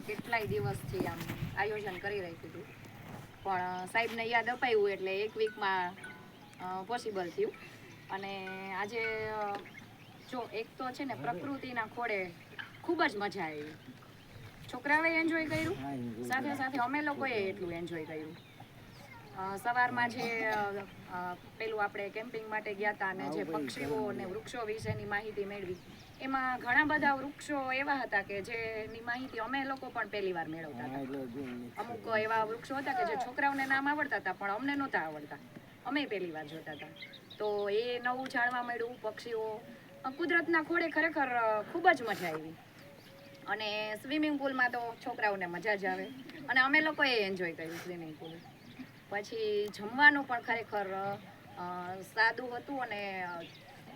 કેટલાય દિવસથી આમ આયોજન કરી રાખ્યું હતું, પણ સાહેબને યાદ અપાયું એટલે એક વીકમાં પોસિબલ થયું. અને આજે જો એક તો છે ને પ્રકૃતિના ખોળે ખૂબ જ મજા આવી. છોકરાઓએ એન્જોય કર્યું, સાથે સાથે અમે લોકોએ એટલું એન્જોય કર્યું. સવારમાં જે પેલું આપણે કેમ્પિંગ માટે ગયા હતા અને જે પક્ષીઓ અને વૃક્ષો વિશેની માહિતી મેળવી, એમાં ઘણા બધા વૃક્ષો એવા હતા કે જેની માહિતી અમે લોકો પણ પહેલી વાર મેળવતા હતા. અમુક એવા વૃક્ષો હતા કે જે છોકરાઓને નામ આવડતા હતા પણ અમને નહોતા આવડતા, અમે પહેલી વાર જોતા હતા. તો એ નવું જાણવા મળ્યું. પક્ષીઓ, કુદરતના ખોળે ખરેખર ખૂબ જ મજા આવી. અને સ્વિમિંગ પુલમાં તો છોકરાઓને મજા જ આવે અને અમે લોકોએ એન્જોય કર્યું સ્વિમિંગ પુલ. પછી જમવાનું પણ ખરેખર સાદું હતું અને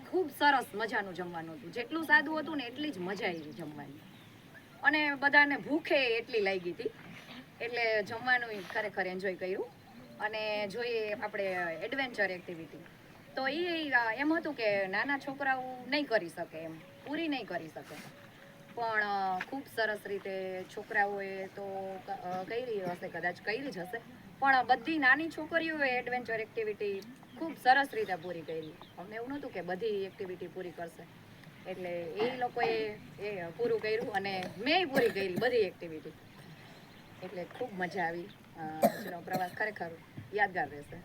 ખૂબ સરસ મજાનું જમવાનું હતું. જેટલું સાદું હતું ને એટલી જ મજા આવી જમવાની. અને બધાને ભૂખે એટલી લાગી હતી એટલે જમવાનું ખરેખર એન્જોય કર્યું. અને જોઈએ આપણે એડવેન્ચર એક્ટિવિટી, તો એમ હતું કે નાના છોકરાઓ નહીં કરી શકે, એમ પૂરી નહીં કરી શકે, પણ ખૂબ સરસ રીતે છોકરાઓએ તો કરી હશે, કદાચ કરી જ હશે, પણ બધી નાની છોકરીઓએ એડવેન્ચર એક્ટિવિટી ખૂબ સરસ રીતે પૂરી કરી. અમને એવું નહોતું કે બધી એક્ટિવિટી પૂરી કરશે, એટલે એ લોકોએ પૂરું કર્યું અને મેં પૂરી કરી બધી એક્ટિવિટી. એટલે ખૂબ મજા આવી. પ્રવાસ ખરેખર યાદગાર રહેશે.